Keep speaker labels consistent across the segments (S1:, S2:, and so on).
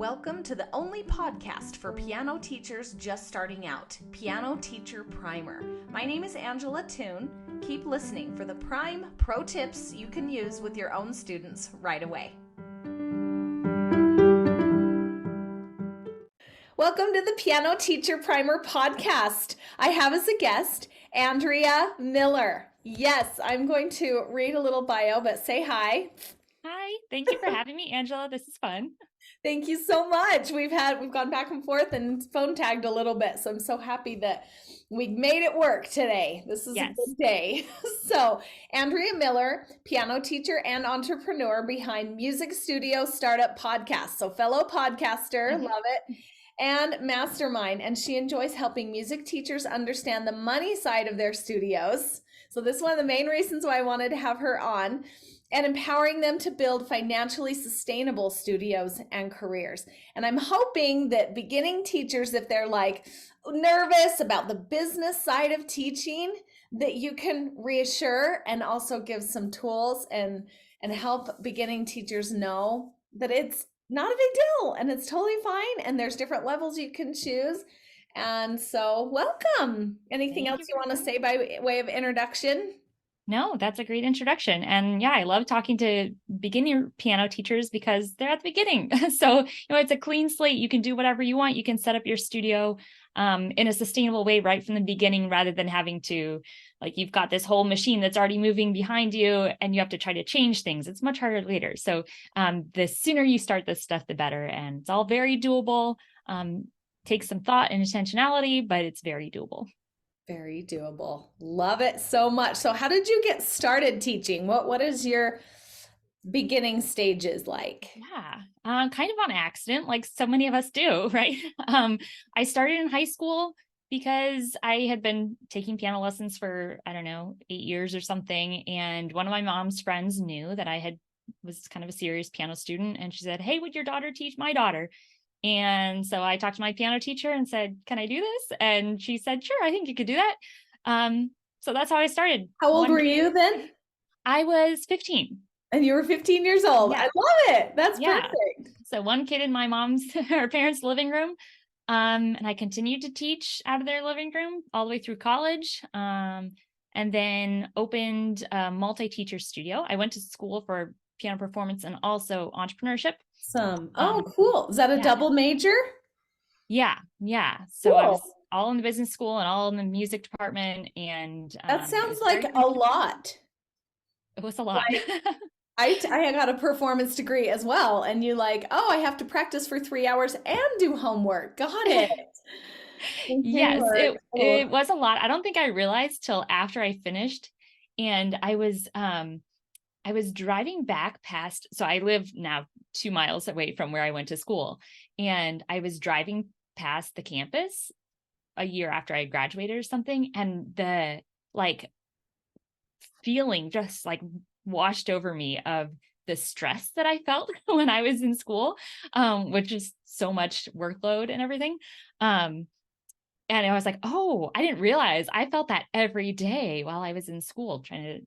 S1: Welcome to the only podcast for piano teachers just starting out, Piano Teacher Primer. My name is Angela Toon. Keep listening for the prime pro tips you can use with your own students right away. Welcome to the Piano Teacher Primer podcast. I have as a guest, Andrea Miller. Yes, I'm going to read a little bio, but say hi.
S2: Hi, thank you for having me, Angela. This is fun.
S1: Thank you so much. We've gone back and forth and phone tagged a little bit, so I'm so happy that we made it work today. This is a good day. So, Andrea Miller, piano teacher and entrepreneur behind Music Studio Startup Podcast. So, fellow podcaster, love it, and mastermind. And she enjoys helping music teachers understand the money side of their studios. So, this is one of the main reasons why I wanted to have her on. And empowering them to build financially sustainable studios and careers. And I'm hoping that beginning teachers, if they're like nervous about the business side of teaching, that you can reassure and also give some tools and help beginning teachers know that it's not a big deal and it's totally fine. And there's different levels you can choose. And so welcome. Anything else you want to say by way of introduction?
S2: No, that's a great introduction. And yeah, I love talking to beginner piano teachers because they're at the beginning. So, it's a clean slate. You can do whatever you want. You can set up your studio in a sustainable way right from the beginning, rather than having to, you've got this whole machine that's already moving behind you and you have to try to change things. It's much harder later. So the sooner you start this stuff, the better. And it's all very doable. Takes some thought and intentionality, but it's very doable.
S1: Very doable. Love it so much. So how did you get started teaching? What is your beginning stages like?
S2: Yeah, kind of on accident, like so many of us do, right? I started in high school because I had been taking piano lessons for, 8 years or something. And one of my mom's friends knew that was kind of a serious piano student. And she said, "Hey, would your daughter teach my daughter?" And so I talked to my piano teacher and said, "Can I do this?" And she said, "Sure, I think you could do that." So that's how I started.
S1: How old were you then?
S2: I was 15.
S1: And you were 15 years old. Yeah. I love it. That's perfect.
S2: So one kid in my her parents' living room. And I continued to teach out of their living room all the way through college. And then opened a multi-teacher studio. I went to school for piano performance and also entrepreneurship.
S1: Cool. Is that a double major?
S2: Yeah. So cool. I was all in the business school and all in the music department. And
S1: that sounds like a lot.
S2: It was a lot.
S1: I got a performance degree as well. And you I have to practice for 3 hours and do homework. Got it.
S2: Yes, it was a lot. I don't think I realized till after I finished. And I was driving back past, so I live now 2 miles away from where I went to school. And I was driving past the campus a year after I graduated or something. And the feeling just washed over me of the stress that I felt when I was in school, which is so much workload and everything. And I was like, oh, I didn't realize I felt that every day while I was in school, trying to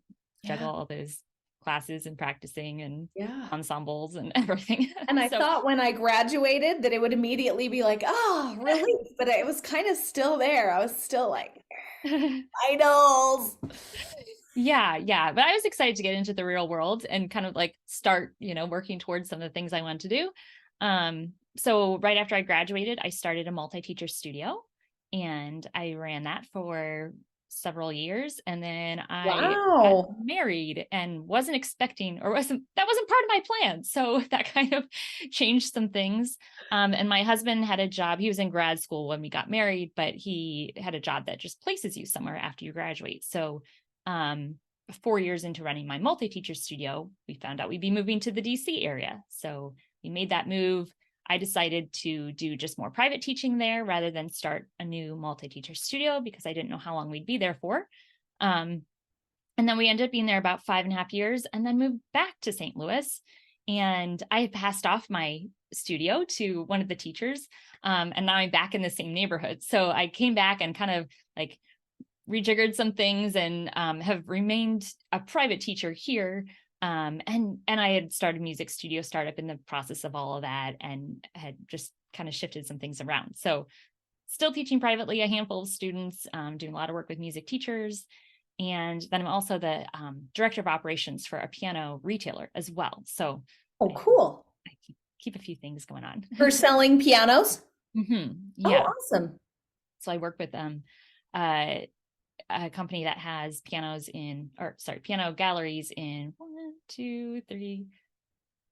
S2: juggle all those classes and practicing and ensembles and everything.
S1: And I thought when I graduated that it would immediately be relief, but it was kind of still there. I was still idols.
S2: Yeah. But I was excited to get into the real world and kind of start, working towards some of the things I wanted to do. So right after I graduated, I started a multi-teacher studio and I ran that for several years. And then I got married and wasn't expecting, that wasn't part of my plan. So that kind of changed some things. And my husband had a job. He was in grad school when we got married, but he had a job that just places you somewhere after you graduate. So 4 years into running my multi-teacher studio, we found out we'd be moving to the DC area. So we made that move. I decided to do just more private teaching there rather than start a new multi-teacher studio because I didn't know how long we'd be there for. And then we ended up being there about 5.5 years and then moved back to St. Louis. And I passed off my studio to one of the teachers. And now I'm back in the same neighborhood. So I came back and kind of rejiggered some things and have remained a private teacher here And I had started a music studio startup in the process of all of that, and had just kind of shifted some things around. So still teaching privately, a handful of students, doing a lot of work with music teachers. And then I'm also the director of operations for a piano retailer as well. So
S1: Oh, cool.
S2: I keep a few things going on.
S1: For selling pianos? Oh,
S2: Yeah.
S1: awesome.
S2: So I work with a company that has piano galleries in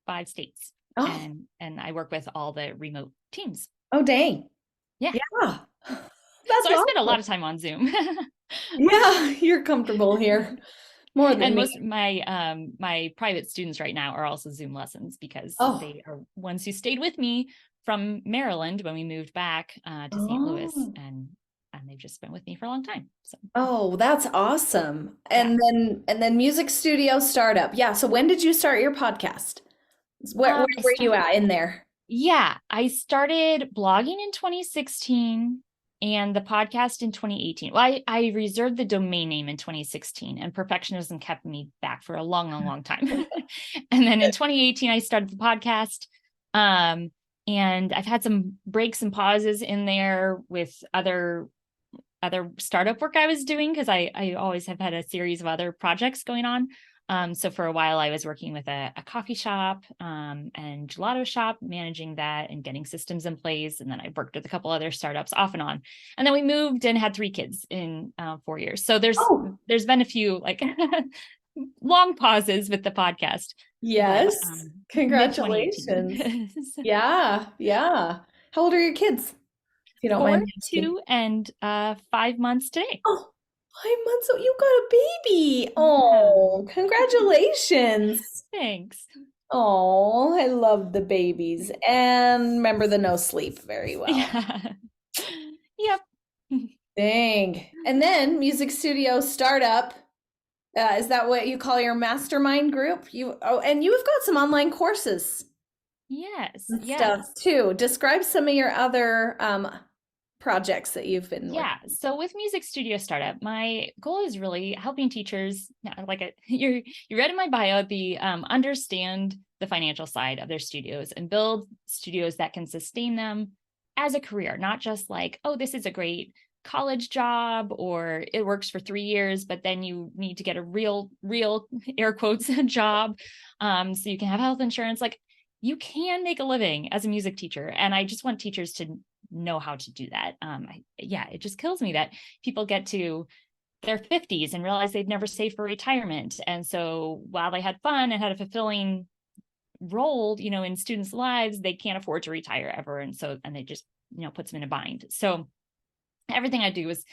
S2: 5 states.
S1: Oh,
S2: And I work with all the remote teams.
S1: oh, dang.
S2: Yeah.
S1: Yeah.
S2: So
S1: That's
S2: I spend a lot
S1: awesome.
S2: of time on Zoom.
S1: Yeah, you're comfortable here more than
S2: And
S1: me.
S2: most of my private students right now are also Zoom lessons, because
S1: Oh,
S2: they are ones who stayed with me from Maryland when we moved back to St. Louis,
S1: oh,
S2: and they've just been with me for a long time. So
S1: oh, that's awesome.
S2: yeah.
S1: And then music studio startup. Yeah. So when did you start your podcast? Where
S2: I
S1: were you
S2: started
S1: at in there?
S2: Yeah, I started blogging in 2016 and the podcast in 2018. Well, I reserved the domain name in 2016, and perfectionism kept me back for a long, long, long time. And then in 2018, I started the podcast. Um, and I've had some breaks and pauses in there with other startup work I was doing, because I always have had a series of other projects going on. So for a while I was working with a coffee shop and gelato shop, managing that and getting systems in place. And then I worked with a couple other startups off and on. And then we moved and had 3 kids in 4 years. So
S1: Oh,
S2: there's been a few like long pauses with the podcast, but
S1: yes.
S2: mid
S1: Congratulations.
S2: 2018.
S1: Yeah, yeah. How old are your kids, if you don't
S2: 4,
S1: mind me asking?
S2: 2, and 5 months today.
S1: Oh, 5 months. Oh, you got a baby.
S2: Yeah.
S1: Oh, congratulations.
S2: Thanks.
S1: Oh, I love the babies and remember the no sleep very well.
S2: Yeah. Yep.
S1: Dang. And then music studio startup. Is that what you call your mastermind group? And you have got some online courses
S2: Yes.
S1: and stuff
S2: Yes.
S1: too. Describe some of your other projects that you've been
S2: Yeah.
S1: working.
S2: So with Music Studio Startup, my goal is really helping teachers, you read in my bio, the understand the financial side of their studios and build studios that can sustain them as a career, not just like, oh, this is a great college job or it works for 3 years, but then you need to get a real air quotes job, so you can have health insurance. Like, you can make a living as a music teacher, and I just want teachers to know how to do that. It just kills me that people get to their 50s and realize they've never saved for retirement. And so while they had fun and had a fulfilling role, in students' lives, they can't afford to retire ever. And they just, puts them in a bind. So everything I do is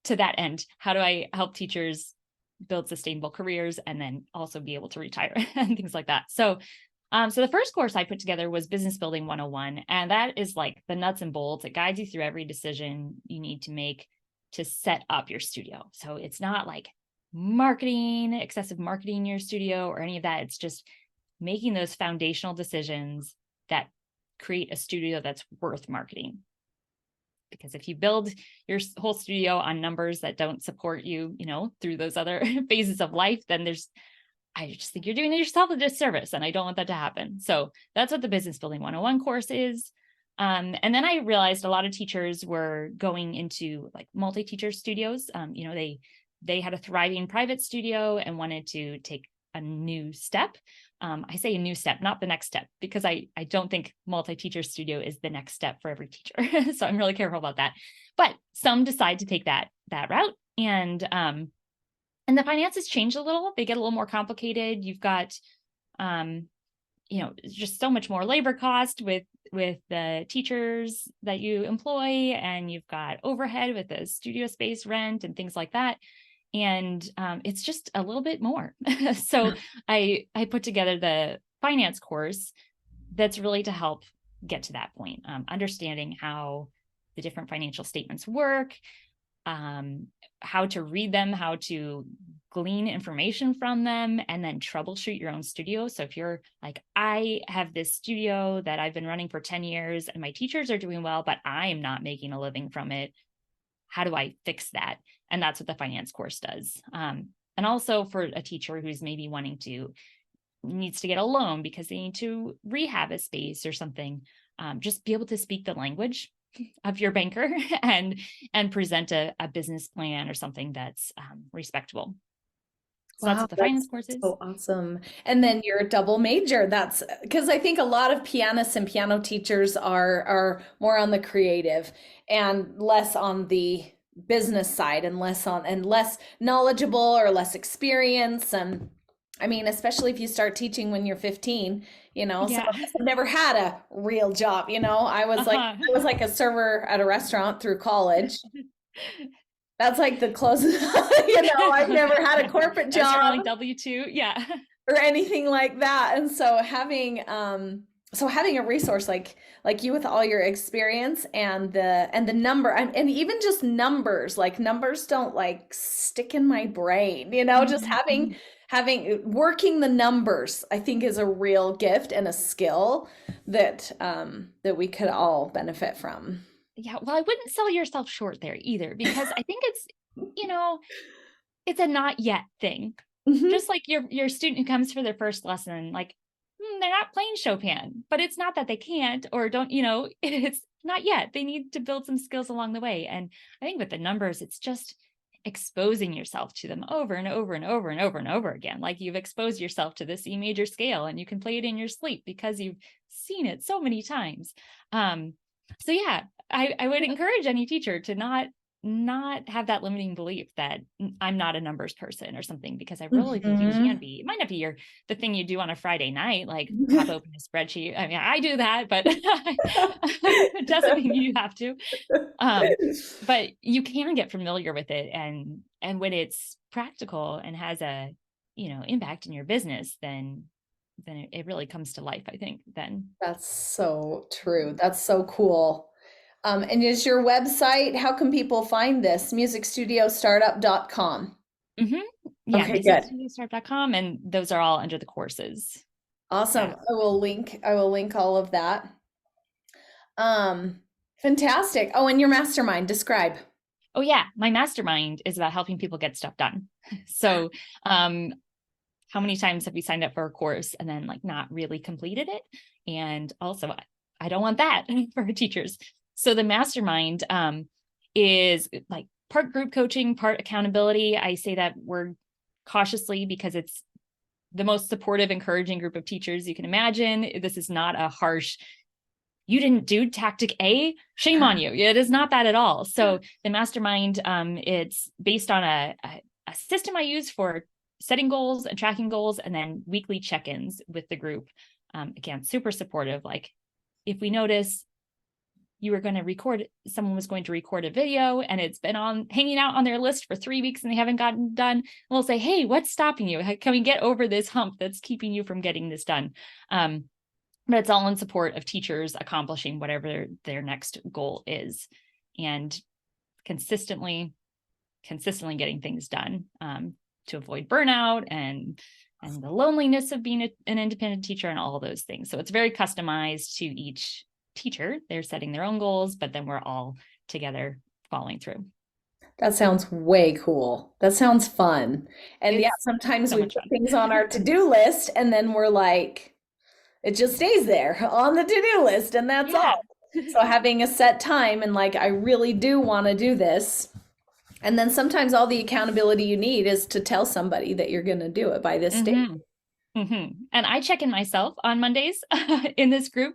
S2: to that end. How do I help teachers build sustainable careers and then also be able to retire and things like that? So the first course I put together was Business Building 101. And that is like the nuts and bolts. It guides you through every decision you need to make to set up your studio. So it's not like excessive marketing in your studio or any of that. It's just making those foundational decisions that create a studio that's worth marketing. Because if you build your whole studio on numbers that don't support you, through those other phases of life, then I just think you're doing yourself a disservice, and I don't want that to happen. So that's what the Business Building 101 course is. And then I realized a lot of teachers were going into like multi-teacher studios. They had a thriving private studio and wanted to take a new step. I say a new step, not the next step, because I don't think multi-teacher studio is the next step for every teacher. So I'm really careful about that. But some decide to take that route, and the finances change a little. They get a little more complicated. You've got, just so much more labor cost with the teachers that you employ, and you've got overhead with the studio space rent and things like that. And it's just a little bit more. So I put together the finance course that's really to help get to that point, understanding how the different financial statements work, how to read them, how to glean information from them, and then troubleshoot your own studio. So if you're like, I have this studio that I've been running for 10 years and my teachers are doing well, but I am not making a living from it, how do I fix that? And that's what the finance course does. And also for a teacher who's maybe wanting to needs to get a loan because they need to rehab a space or something, just be able to speak the language of your banker and present a business plan or something that's respectable. So that's
S1: Wow,
S2: what the finance
S1: that's
S2: course is.
S1: so awesome. And then you're a double major. That's because I think a lot of pianists and piano teachers are more on the creative and less on the business side and less knowledgeable or less experience. And I mean, especially if you start teaching when you're 15, some
S2: Yeah.
S1: of us have never had a real job.
S2: Uh-huh.
S1: I was like a server at a restaurant through college. That's like the closest, I've never had a corporate
S2: That's your
S1: job
S2: only W-2. Yeah.
S1: or anything like that. And so having a resource like you with all your experience and the number and even just numbers, like numbers don't like stick in my brain, just
S2: Mhm.
S1: having working the numbers, I think is a real gift and a skill that we could all benefit from.
S2: Yeah. Well, I wouldn't sell yourself short there either, because I think you know, it's a not yet thing.
S1: Hmm.
S2: Just like your student who comes for their first lesson, like they're not playing Chopin, but it's not that they can't or don't, it's not yet. They need to build some skills along the way. And I think with the numbers, it's just exposing yourself to them over and over and over and over and over again. Like you've exposed yourself to this E major scale and you can play it in your sleep because you've seen it so many times. So yeah, I would encourage any teacher to not have that limiting belief that I'm not a numbers person or something, because I really think you can
S1: Hmm.
S2: be. It might not be the thing you do on a Friday night, like pop open a spreadsheet. I mean, I do that, but it doesn't mean you have to. But you can get familiar with it, and when it's practical and has a impact in your business, then it really comes to life, I think, then.
S1: That's so true. That's so cool. And is your website, how can people find this? Musicstudiostartup.com.
S2: Hmm. Yeah,
S1: Okay, good.
S2: musicstudiostartup.com, and those are all under the courses.
S1: Awesome.
S2: Yeah.
S1: I will link all of that. Um, Fantastic. Oh, and your mastermind, describe.
S2: Oh yeah, my mastermind is about helping people get stuff done. So, how many times have we signed up for a course and then like not really completed it? And also, I don't want that for teachers. So the mastermind is like part group coaching, part accountability. I say that word cautiously because it's the most supportive, encouraging group of teachers you can imagine. This is not a harsh, you didn't do tactic A, shame on you. It is not that at all. So the mastermind, it's based on a system I use for setting goals and tracking goals, and then weekly check-ins with the group. Again, super supportive. Like if we notice someone was going to record a video and it's been hanging out on their list for 3 weeks and they haven't gotten done, we'll say, hey, what's stopping you? Can we get over this hump that's keeping you from getting this done? But it's all in support of teachers accomplishing whatever their next goal is, and consistently getting things done, to avoid burnout and the loneliness of being an independent teacher and all of those things. So it's very customized to each teacher. They're setting their own goals, but then we're all together following through.
S1: That sounds way cool. That sounds fun. And yeah,
S2: It's
S1: sometimes
S2: so
S1: we
S2: much
S1: put
S2: fun.
S1: things on our to-do list and then we're like, it just stays there on the to-do list and that's
S2: Yeah.
S1: all. So having a set time and like, I really do want to do this. And then sometimes all the accountability you need is to tell somebody that you're going to do it by this date.
S2: Mm-hmm. Mm-hmm. And I check in myself on Mondays in this group.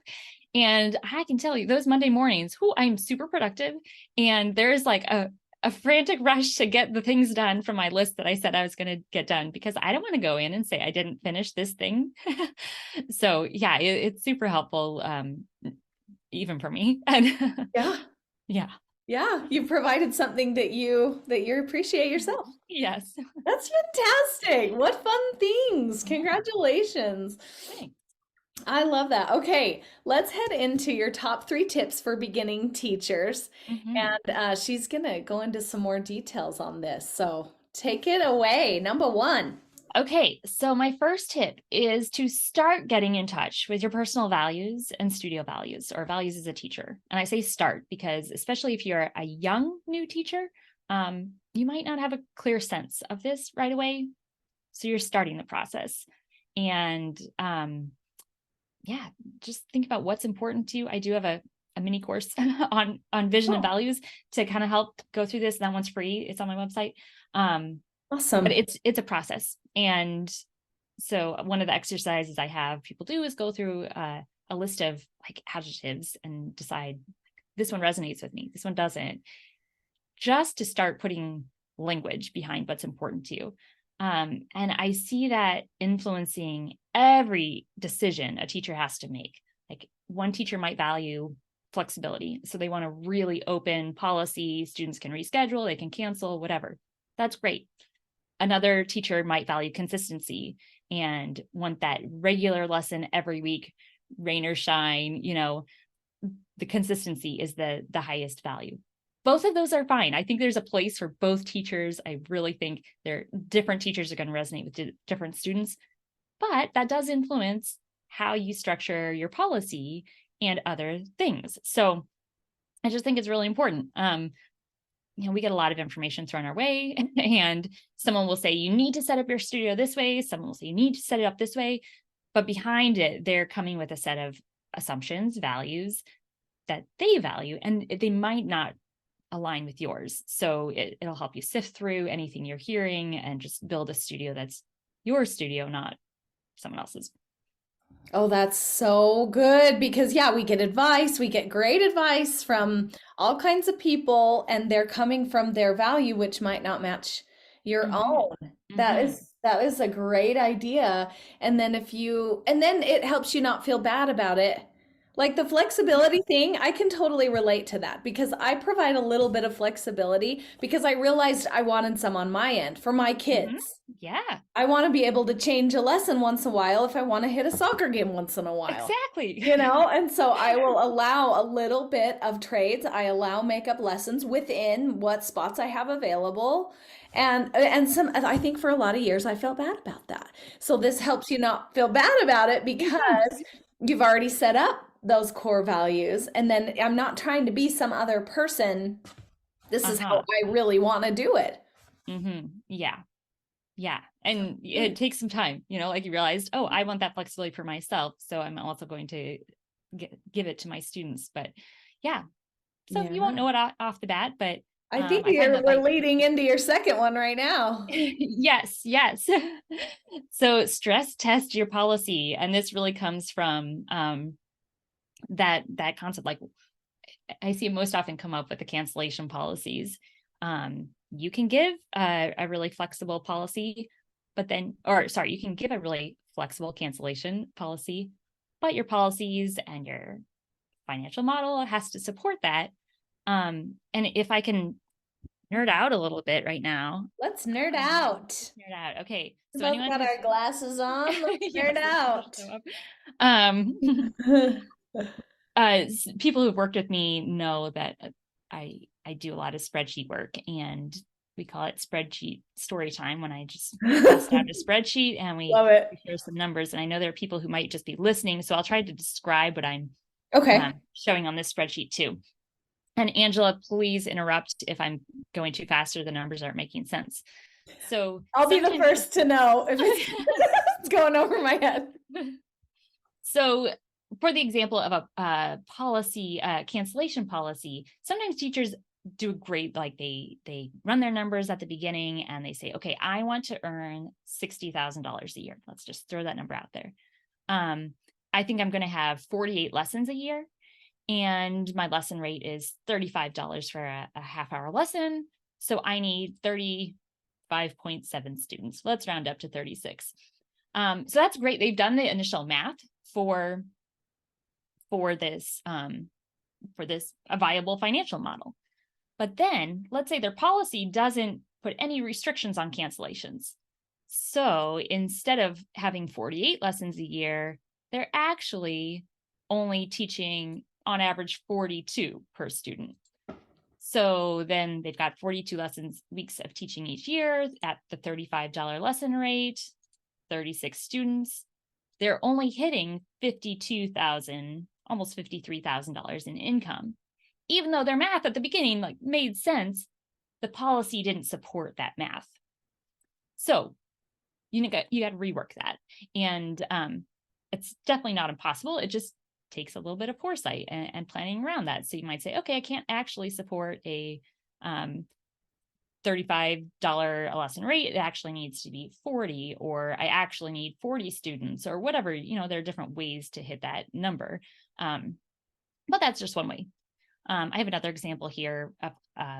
S2: And I can tell you those Monday mornings, I'm super productive. And there's like a frantic rush to get the things done from my list that I said I was going to get done, because I don't want to go in and say I didn't finish this thing. So yeah, it's super helpful, even for me. And
S1: Yeah.
S2: yeah.
S1: Yeah. You provided something that you appreciate yourself.
S2: Yes.
S1: That's fantastic. What fun things. Congratulations.
S2: Thanks.
S1: I love that. Okay, let's head into your top 3 tips for beginning teachers.
S2: Mm-hmm.
S1: And she's going to go into some more details on this. So take it away. Number 1.
S2: Okay, so my first tip is to start getting in touch with your personal values and studio values, or values as a teacher. And I say start because, especially if you're a young new teacher, you might not have a clear sense of this right away. So you're starting the process. And yeah, just think about what's important to you. I do have a mini course on vision and values to kind of help go through this. That one's free. It's on my website.
S1: Awesome.
S2: But it's a process. And so one of the exercises I have people do is go through a list of like adjectives and decide this one resonates with me, this one doesn't, just to start putting language behind what's important to you. And I see that influencing every decision a teacher has to make. Like one teacher might value flexibility. So they want a really open policy. Students can reschedule, they can cancel, whatever. That's great. Another teacher might value consistency and want that regular lesson every week, rain or shine. The consistency is the highest value. Both of those are fine. I think there's a place for both teachers. I really think different teachers are going to resonate with different students, but that does influence how you structure your policy and other things. So I just think it's really important. We get a lot of information thrown our way, and someone will say, you need to set up your studio this way. Someone will say, you need to set it up this way. But behind it, they're coming with a set of assumptions, values that they value, and they might not align with yours. So it'll help you sift through anything you're hearing and just build a studio that's your studio, not someone else's.
S1: Oh, that's so good because, yeah, we get advice. We get great advice from all kinds of people, and they're coming from their value, which might not match your own. That is a great idea. And then and then it helps you not feel bad about it. Like the flexibility thing, I can totally relate to that because I provide a little bit of flexibility because I realized I wanted some on my end for my kids.
S2: Yeah.
S1: I want to be able to change a lesson once in a while if I want to hit a soccer game once in a while.
S2: Exactly.
S1: And so I will allow a little bit of trades. I allow makeup lessons within what spots I have available. And some, I think for a lot of years I felt bad about that. So this helps you not feel bad about it because you've already set up those core values. And then I'm not trying to be some other person. This is how I really want to do it.
S2: Yeah. Yeah. And it takes some time, like you realized, oh, I want that flexibility for myself. So I'm also going to give it to my students. But yeah. So you won't know it off the bat, but
S1: I think we're leading into your second one right now.
S2: Yes. So stress test your policy. And this really comes from that concept. Like I see it most often come up with the cancellation policies. You can give a really flexible policy, you can give a really flexible cancellation policy, but your policies and your financial model has to support that. And if I can nerd out a little bit right now.
S1: Let's nerd out.
S2: Nerd out. Okay.
S1: So anyone got our glasses on? Let's nerd out.
S2: People who've worked with me know that I do a lot of spreadsheet work, and we call it spreadsheet story time when I just bust out a spreadsheet and we share some numbers. And I know there are people who might just be listening, so I'll try to describe what I'm showing on this spreadsheet too. And Angela, please interrupt if I'm going too fast or the numbers aren't making sense. So
S1: I'll be the first to know if it's going over my head.
S2: So for the example of a policy, cancellation policy, sometimes teachers do great, like they run their numbers at the beginning and they say, okay, I want to earn $60,000 a year. Let's just throw that number out there. I think I'm going to have 48 lessons a year, and my lesson rate is $35 for a half-hour lesson. So I need 35.7 students. Let's round up to 36. So that's great. They've done the initial math for this a viable financial model. But then let's say their policy doesn't put any restrictions on cancellations. So instead of having 48 lessons a year, they're actually only teaching on average 42 per student. So then they've got 42 weeks of teaching each year at the $35 lesson rate, 36 students. They're only hitting $52,000, almost $53,000 in income. Even though their math at the beginning made sense, the policy didn't support that math. So you got to rework that. And it's definitely not impossible. It just takes a little bit of foresight and planning around that. So you might say, okay, I can't actually support a $35 a lesson rate. It actually needs to be 40, or I actually need 40 students, or whatever. There are different ways to hit that number. But that's just one way. I have another example here of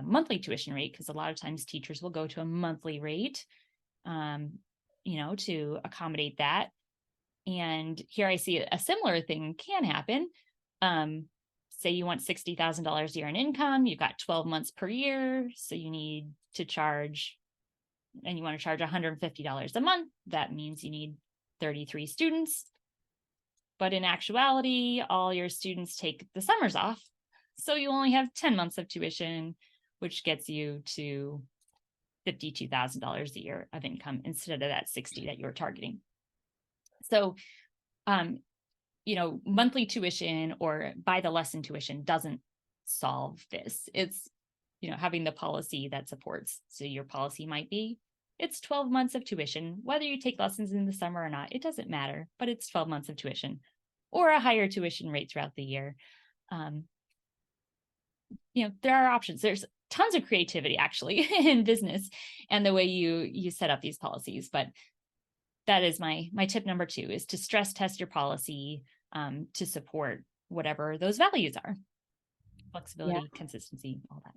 S2: monthly tuition rate, because a lot of times teachers will go to a monthly rate, to accommodate that. And here I see a similar thing can happen. Say you want $60,000 a year in income, you've got 12 months per year, so you need to charge, and you want to charge $150 a month. That means you need 33 students. But in actuality, all your students take the summers off, so you only have 10 months of tuition, which gets you to $52,000 a year of income instead of that 60 that you were targeting. So, monthly tuition or by the lesson tuition doesn't solve this. It's, having the policy that supports. So your policy might be, it's 12 months of tuition, whether you take lessons in the summer or not, it doesn't matter, but it's 12 months of tuition, or a higher tuition rate throughout the year. There are options. There's tons of creativity actually in business and the way you set up these policies. But that is my tip number 2, is to stress test your policy to support whatever those values are. Flexibility, consistency, all that.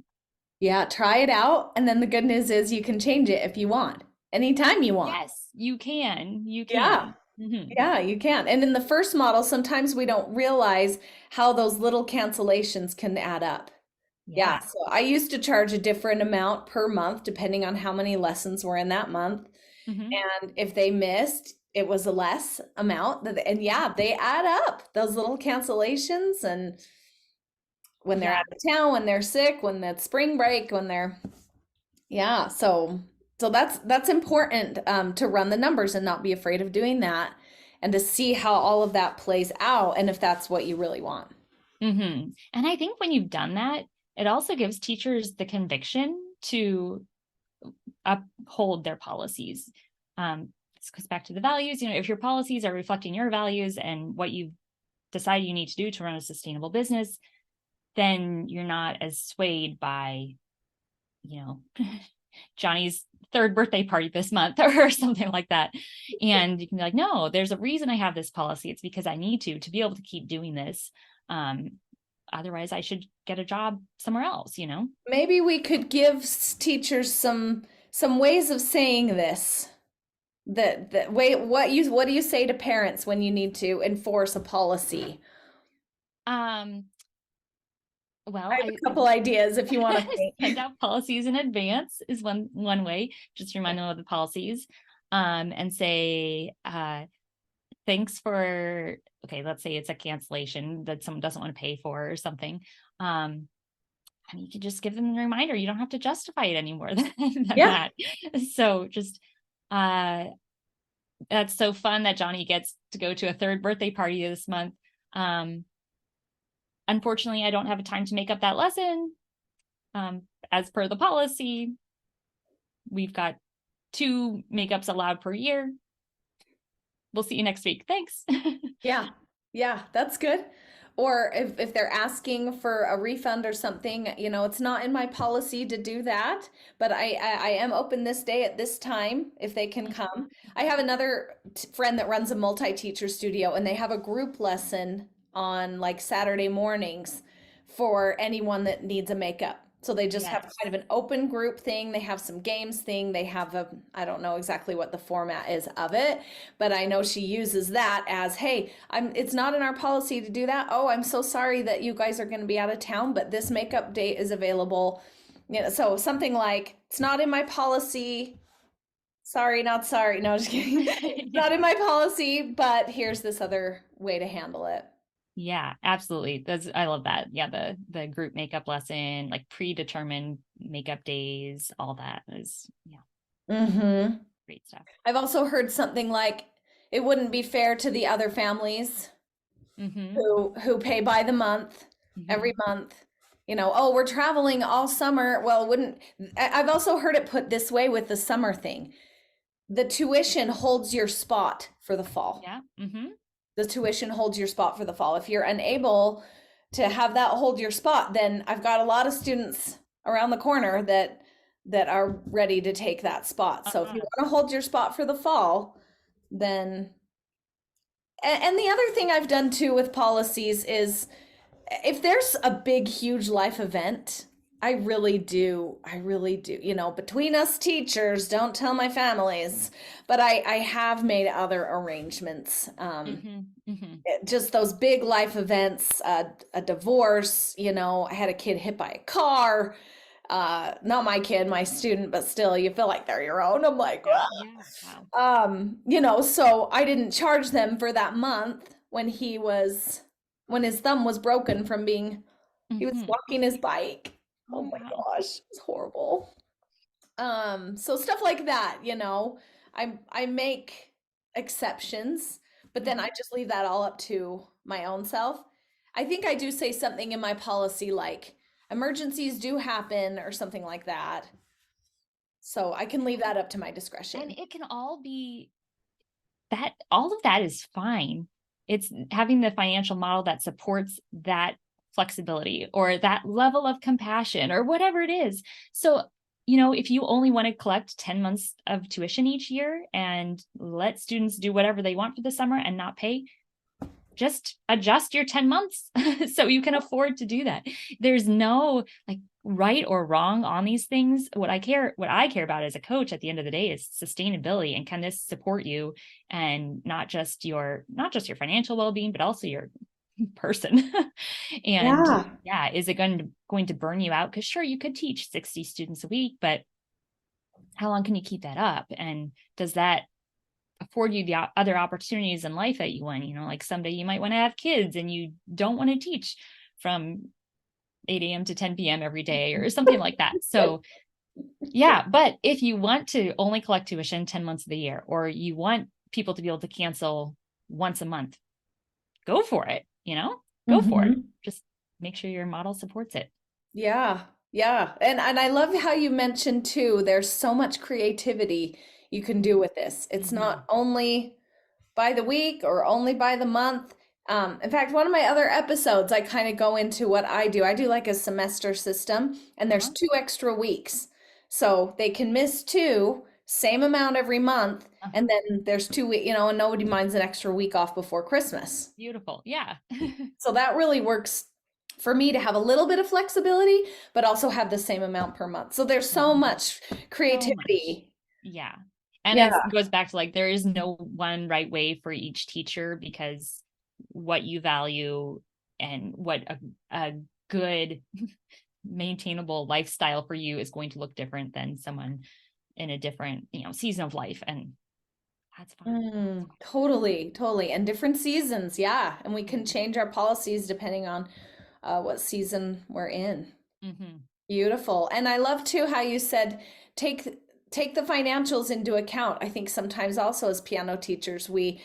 S1: Yeah, try it out. And then the good news is you can change it if you want, anytime you want.
S2: Yes, you can. You
S1: Yeah.
S2: can. Mm-hmm.
S1: Yeah, you can. And in the first model, sometimes we don't realize how those little cancellations can add up. Yeah. So I used to charge a different amount per month, depending on how many lessons were in that month.
S2: Mm-hmm.
S1: And if they missed, it was a less amount. And yeah, they add up, those little cancellations. And when they're out of town, when they're sick, when it's spring break, when they're, yeah. So that's important to run the numbers and not be afraid of doing that, and to see how all of that plays out, and if that's what you really want.
S2: Mm-hmm. And I think when you've done that, it also gives teachers the conviction to uphold their policies. This goes back to the values. If your policies are reflecting your values and what you've decided you need to do to run a sustainable business, then you're not as swayed by, Johnny's 3rd birthday party this month or something like that. And you can be like, no, there's a reason I have this policy. It's because I need to be able to keep doing this. Otherwise I should get a job somewhere else,
S1: Maybe we could give teachers some ways of saying this. That way, what do you say to parents when you need to enforce a policy?
S2: Well,
S1: I have a couple ideas if you want to
S2: send out policies in advance is one way. Just remind them of the policies, and say, thanks for, okay, let's say it's a cancellation that someone doesn't want to pay for or something. And you can just give them a reminder. You don't have to justify it anymore than that. So just, that's so fun that Johnny gets to go to a 3rd birthday party this month. Unfortunately, I don't have a time to make up that lesson. As per the policy, we've got 2 makeups allowed per year. We'll see you next week. Thanks.
S1: Yeah, that's good. Or if they're asking for a refund or something, it's not in my policy to do that, but I am open this day at this time if they can come. I have another friend that runs a multi-teacher studio, and they have a group lesson on like Saturday mornings for anyone that needs a makeup. So they just have kind of an open group thing. They have some games thing. They have I don't know exactly what the format is of it, but I know she uses that as, hey, it's not in our policy to do that. Oh, I'm so sorry that you guys are going to be out of town, but this makeup date is available. So something like, it's not in my policy. Sorry, not sorry. No, just kidding. It's not in my policy, but here's this other way to handle it.
S2: Yeah, absolutely. I love that. Yeah, the group makeup lesson, like predetermined makeup days, all that is great stuff.
S1: I've also heard something like, it wouldn't be fair to the other families who pay by the month, every month. Oh, we're traveling all summer. Well, I've also heard it put this way with the summer thing. the tuition holds your spot for the fall.
S2: Yeah. Mm-hmm.
S1: The tuition holds your spot for the fall. If you're unable to have that hold your spot, then I've got a lot of students around the corner that are ready to take that spot. So if you want to hold your spot for the fall, then and the other thing I've done too with policies is if there's a big, huge life event, I really do, between us teachers, don't tell my families, but I have made other arrangements.
S2: Mm-hmm. Mm-hmm.
S1: Just those big life events, a divorce, I had a kid hit by a car, not my kid, my student, but still you feel like they're your own. I'm like,
S2: Yeah. Yeah. Wow.
S1: so I didn't charge them for that month when when his thumb was broken from he was
S2: Mm-hmm.
S1: walking his bike. Oh
S2: Oh,
S1: my
S2: wow.
S1: gosh, it's horrible. So stuff like that, I make exceptions, but then
S2: Mm-hmm.
S1: I just leave that all up to my own self. I think I do say something in my policy like emergencies do happen or something like that. So I can leave that up to my
S2: And
S1: discretion.
S2: it can all be that, all of that is fine. It's having the financial model that supports that flexibility or that level of compassion or whatever it is. So, if you only want to collect 10 months of tuition each year and let students do whatever they want for the summer and not pay, just adjust your 10 months so you can afford to do that. There's no like right or wrong on these things. What I care about as a coach at the end of the day is sustainability, and can this support you, and not just your financial well-being, but also your person. And
S1: Yeah.
S2: yeah, is it going to burn you out? Because sure, you could teach 60 students a week, but how long can you keep that up? And does that afford you the other opportunities in life that you want? Like someday you might want to have kids and you don't want to teach from 8 a.m. to 10 p.m. every day or something like that. So yeah, but if you want to only collect tuition 10 months of the year, or you want people to be able to cancel once a month, go for it, go for it.
S1: Hmm.
S2: Just make sure your model supports it.
S1: Yeah. Yeah. And I love how you mentioned too, there's so much creativity you can do with this. It's
S2: Mm-hmm.
S1: not only by the week or only by the month. In fact, one of my other episodes, I kind of go into what I do. I do like a semester system, and there's
S2: Uh-huh.
S1: 2 extra weeks. So they can miss two, same amount every month,
S2: Uh-huh.
S1: and then there's 2 weeks, and nobody minds an extra week off before Christmas.
S2: Beautiful. Yeah.
S1: So that really works for me to have a little bit of flexibility, but also have the same amount per month. So there's so
S2: Mhm.
S1: much
S2: So much.
S1: creativity.
S2: Yeah. And
S1: Yeah.
S2: it goes back to like, there is no one right way for each teacher, because what you value and what a good maintainable lifestyle for you is going to look different than someone in a different, season of life. And that's fine.
S1: Totally, totally. And different seasons, yeah. And we can change our policies depending on what season we're in.
S2: Mm-hmm.
S1: Beautiful. And I love too how you said take take the financials into account. I think sometimes also as piano teachers, we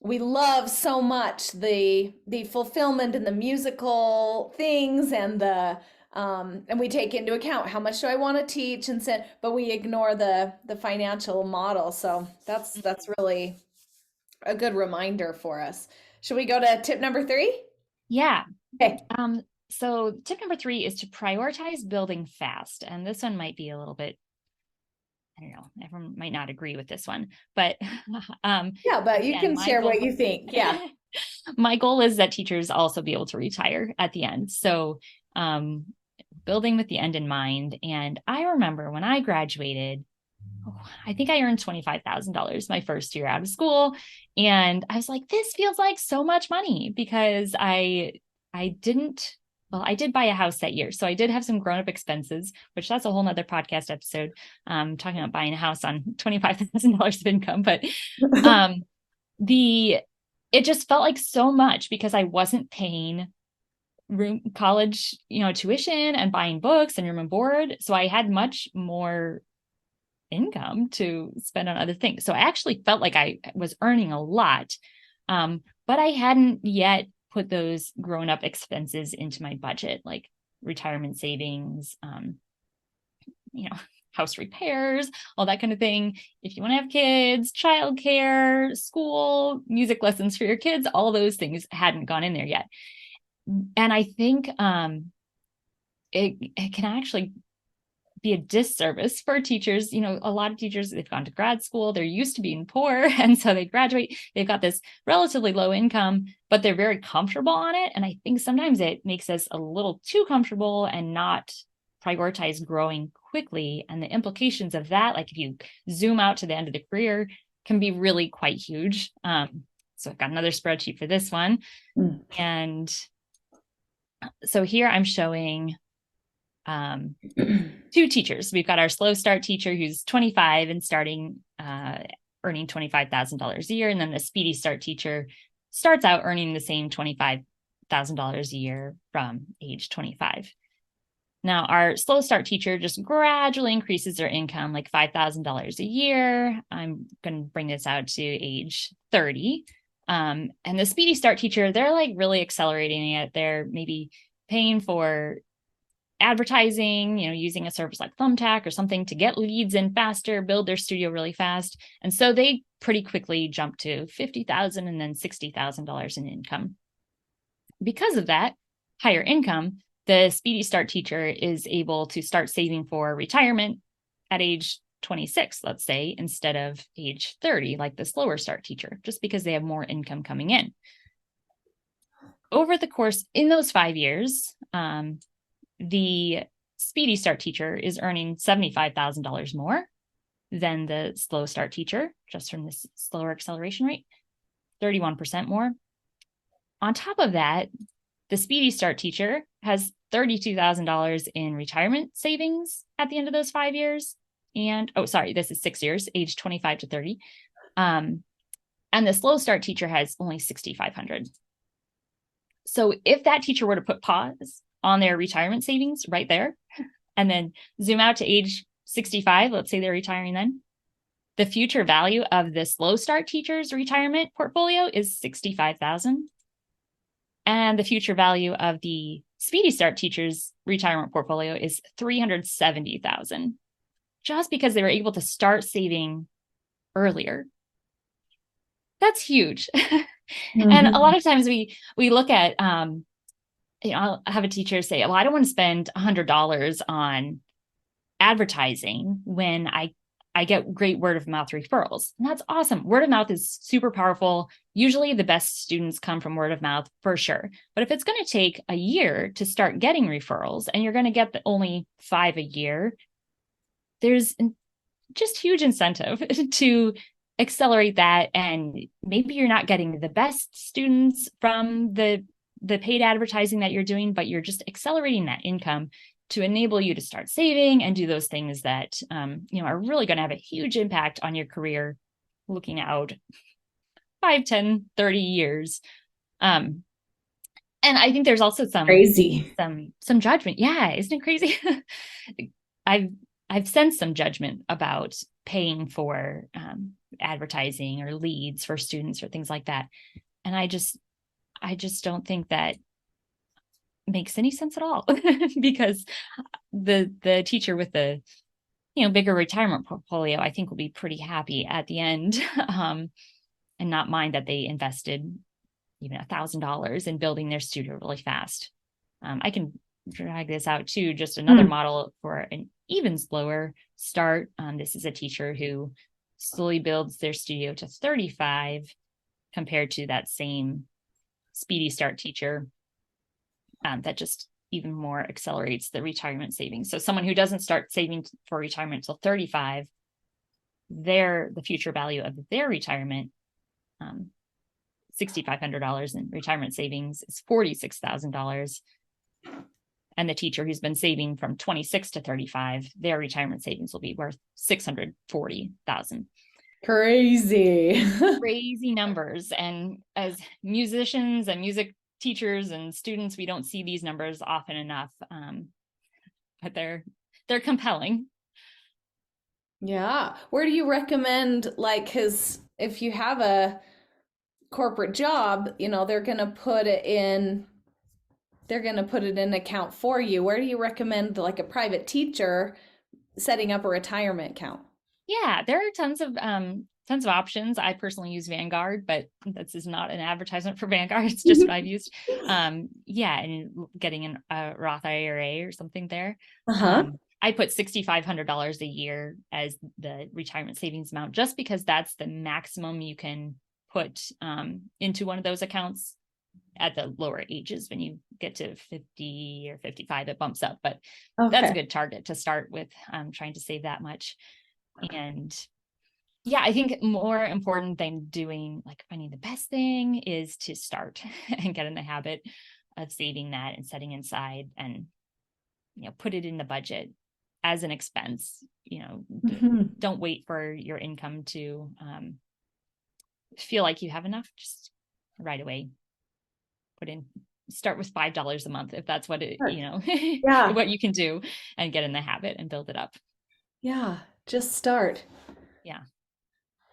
S1: love so much the fulfillment and the musical things and we take into account how much do I want to teach and say, but we ignore the financial model. So that's really a good reminder for us. Should we go to tip number 3?
S2: Yeah.
S1: Okay.
S2: So tip number 3 is to prioritize building fast. And this one might be a little bit, I don't know, everyone might not agree with this one, but
S1: Yeah, but you
S2: again,
S1: can share what you think. Yeah.
S2: my goal is that teachers also be able to retire at the end. So building with the end in mind. And I remember when I graduated, I think I earned $25,000 my first year out of school. And I was like, this feels like so much money, because I didn't, well, I did buy a house that year. So I did have some grown-up expenses, which that's a whole nother podcast episode, talking about buying a house on $25,000 of income. But the it just felt like so much, because I wasn't paying college, tuition and buying books and room and board. So I had much more income to spend on other things. So I actually felt like I was earning a lot. But I hadn't yet put those grown up expenses into my budget, like retirement savings, you know, house repairs, all that kind of thing. If you want to have kids, childcare, school, music lessons for your kids, all those things hadn't gone in there yet. And I think it can actually be a disservice for teachers. A lot of teachers, they've gone to grad school, they're used to being poor, and so they graduate, they've got this relatively low income, but they're very comfortable on it. And I think sometimes it makes us a little too comfortable and not prioritize growing quickly. And the implications of that, like if you zoom out to the end of the career, can be really quite huge. So I've got another spreadsheet for this one. And so here I'm showing two teachers. We've got our slow start teacher who's 25 and starting earning $25,000 a year. And then the speedy start teacher starts out earning the same $25,000 a year from age 25. Now, our slow start teacher just gradually increases their income, like $5,000 a year. I'm going to bring this out to age 30. And the speedy start teacher, they're like really accelerating it. They're maybe paying for advertising, using a service like Thumbtack or something to get leads in faster, build their studio really fast. And so they pretty quickly jump to $50,000 and then $60,000 in income. Because of that higher income, the speedy start teacher is able to start saving for retirement at age 26, let's say, instead of age 30, like the slower start teacher, just because they have more income coming in. Over the course, in those 5 years, the speedy start teacher is earning $75,000 more than the slow start teacher, just from this slower acceleration rate, 31% more. On top of that, the speedy start teacher has $32,000 in retirement savings at the end of those 5 years. And, this is 6 years, age 25 to 30. And the slow start teacher has only $6,500. So if that teacher were to put pause on their retirement savings right there, and then zoom out to age 65, let's say they're retiring then, the future value of the slow start teacher's retirement portfolio is $65,000. And the future value of the speedy start teacher's retirement portfolio is $370,000, just because they were able to start saving earlier. That's huge. And a lot of times we look at, I'll have a teacher say, well, I don't want to spend $100 on advertising when I get great word of mouth referrals. And that's awesome. Word of mouth is super powerful. Usually the best students come from word of mouth for sure. But if it's going to take a year to start getting referrals and you're going to get only 5 a year, there's just huge incentive to accelerate that. And maybe you're not getting the best students from the paid advertising that you're doing, but you're just accelerating that income to enable you to start saving and do those things that are really going to have a huge impact on your career looking out 5, 10, 30 years. And I think there's also some judgment. Yeah, isn't it crazy? I've sensed some judgment about paying for advertising or leads for students or things like that. And I just don't think that makes any sense at all, because the teacher with the bigger retirement portfolio, I think, will be pretty happy at the end, and not mind that they invested even $1,000 in building their studio really fast. I can drag this out too, just another model for an even slower start. This is a teacher who slowly builds their studio to 35 compared to that same speedy start teacher that just even more accelerates the retirement savings. So someone who doesn't start saving for retirement until 35, the future value of their retirement, $6,500 in retirement savings, is $46,000. And the teacher who's been saving from 26 to 35, their retirement savings will be worth $640,000. Crazy numbers. And as musicians and music teachers and students, we don't see these numbers often enough, but they're compelling.
S1: Yeah. Where do you recommend, because if you have a corporate job, they're going to put it in account for you. Where do you recommend, like, a private teacher setting up a retirement account?
S2: Yeah, there are tons of options. I personally use Vanguard, but this is not an advertisement for Vanguard. It's just what I've used. Yeah, and getting a Roth IRA or something there.
S1: Uh-huh.
S2: I put $6,500 a year as the retirement savings amount, just because that's the maximum you can put into one of those accounts at the lower ages. When you get to 50 or 55, it bumps up, but that's a good target to start with, trying to save that much. And yeah, I think more important than doing like finding the best thing is to start and get in the habit of saving that and setting aside, and put it in the budget as an expense. Don't wait for your income to feel like you have enough. Just right away start with $5 a month if that's what
S1: Yeah.
S2: what you can do, and get in the habit and build it up.
S1: Yeah, just start.
S2: Yeah.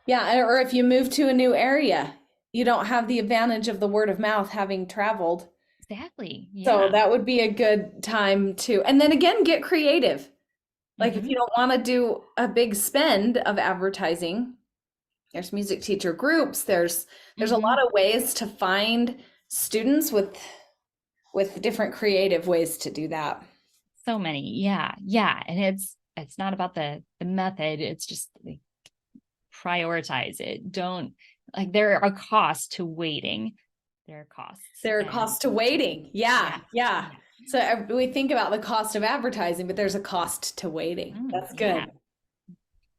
S1: Yeah, or if you move to a new area, you don't have the advantage of the word of mouth having traveled.
S2: Exactly.
S1: So
S2: Yeah.
S1: that would be a good time to, and then again, get creative. Like if you don't want to do a big spend of advertising, there's music teacher groups, there's a lot of ways to find students with different creative ways to do that.
S2: So many. Yeah. Yeah. And it's not about the method. It's just like, prioritize it. Don't, like, there are costs to waiting. There are costs.
S1: There are costs to waiting. Yeah. So we think about the cost of advertising, but there's a cost to waiting. That's good.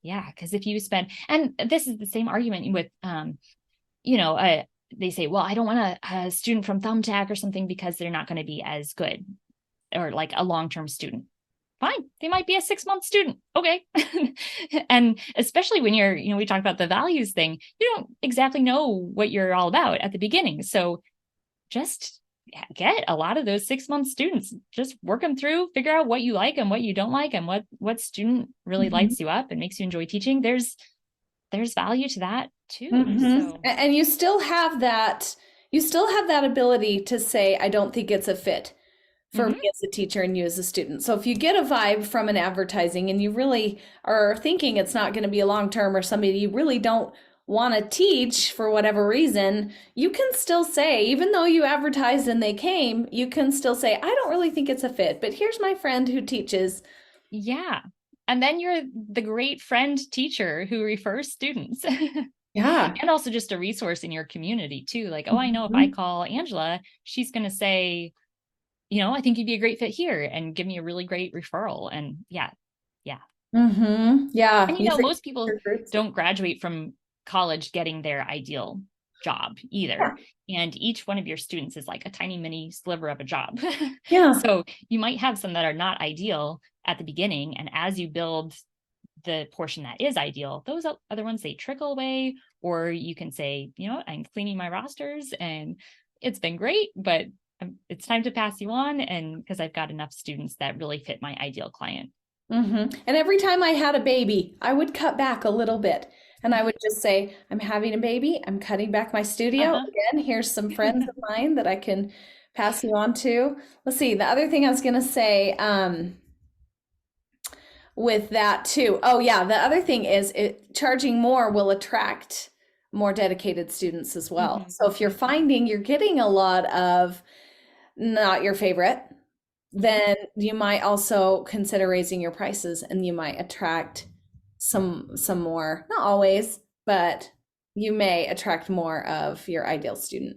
S2: Yeah. Because if you spend, and this is the same argument with, they say, well, I don't want a student from Thumbtack or something because they're not going to be as good, or like a long-term student. Fine, they might be a 6-month student. Okay. And especially when we talked about the values thing, you don't exactly know what you're all about at the beginning. So just get a lot of those 6-month students, just work them through, figure out what you like and what you don't like, and what student really lights you up and makes you enjoy teaching. There's value to that too. So.
S1: And you still have that ability to say, I don't think it's a fit for me as a teacher and you as a student. So if you get a vibe from an advertising and you really are thinking it's not going to be a long-term, or somebody you really don't want to teach for whatever reason, you can still say, even though you advertised and they came, you can still say, I don't really think it's a fit, but here's my friend who teaches.
S2: Yeah. And then you're the great friend teacher who refers students.
S1: Yeah.
S2: And also just a resource in your community too. Like, oh, I know if I call Angela, she's going to say, I think you'd be a great fit here, and give me a really great referral. And yeah.
S1: Yeah.
S2: And most people don't graduate from college getting their ideal job either. Yeah. And each one of your students is like a tiny mini sliver of a job.
S1: Yeah.
S2: So you might have some that are not ideal at the beginning. And as you build the portion that is ideal, those other ones, they trickle away. Or you can say, I'm cleaning my rosters and it's been great, but it's time to pass you on. And because I've got enough students that really fit my ideal client.
S1: And every time I had a baby, I would cut back a little bit. And I would just say, I'm having a baby. I'm cutting back my studio. Again, here's some friends of mine that I can pass you on to. Let's see. The other thing I was going to say with that too. Oh, yeah. The other thing is charging more will attract more dedicated students as well. So if you're finding you're getting a lot of not your favorite, then you might also consider raising your prices, and you might attract some more, not always, but you may attract more of your ideal student.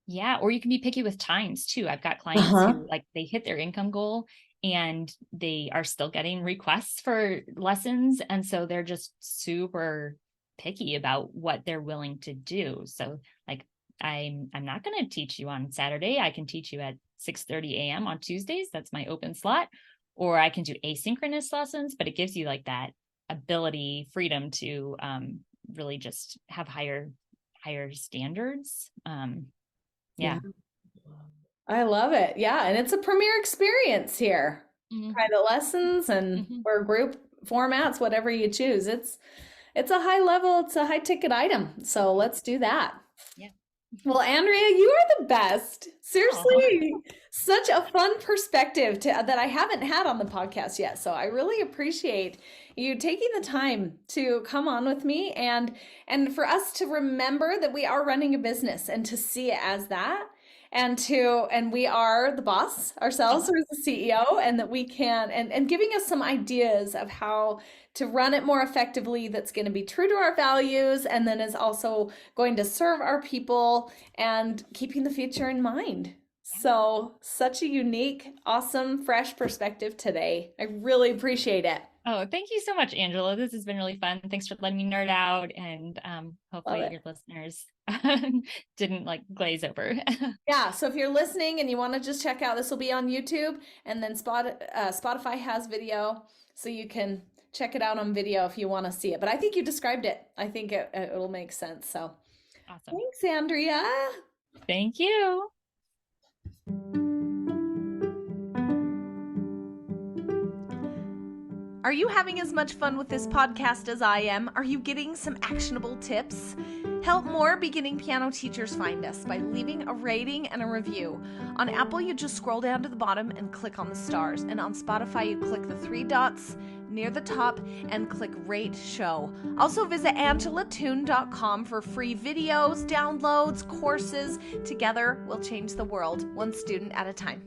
S2: Yeah. Or you can be picky with times too. I've got clients who, like, they hit their income goal and they are still getting requests for lessons. And so they're just super picky about what they're willing to do. So like, I'm not going to teach you on Saturday. I can teach you at 6:30 a.m. on Tuesdays. That's my open slot. Or I can do asynchronous lessons, but it gives you like that ability, freedom to really just have higher standards. Yeah.
S1: I love it. Yeah. And it's a premier experience here. Private lessons and or group formats, whatever you choose. It's a high level, it's a high ticket item. So let's do that.
S2: Yeah.
S1: Well, Andrea, you are the best.
S2: Oh,
S1: Seriously, such a fun perspective that I haven't had on the podcast yet. So I really appreciate you taking the time to come on with me and for us to remember that we are running a business and to see it as that and we are the boss ourselves
S2: uh-huh.
S1: or the CEO and that we can and giving us some ideas of how to run it more effectively that's going to be true to our values and then is also going to serve our people and keeping the future in mind. So, such a unique, awesome, fresh perspective today. I really appreciate it.
S2: Oh, thank you so much, Angela. This has been really fun. Thanks for letting me nerd out, and
S1: Love
S2: hopefully
S1: it.
S2: your listeners didn't like glaze over.
S1: Yeah, so if you're listening and you want to just check out, this will be on YouTube, and then Spotify has video, so you can check it out on video if you want to see it. But I think you described it. I think it'll make sense. So
S2: Awesome.
S1: thanks, Andrea.
S2: Thank you.
S1: Are you having as much fun with this podcast as I am? Are you getting some actionable tips? Help more beginning piano teachers find us by leaving a rating and a review. On Apple, you just scroll down to the bottom and click on the stars. And on Spotify, you click the three dots near the top and click Rate Show. Also visit angelatune.com for free videos, downloads, courses. Together, we'll change the world, one student at a time.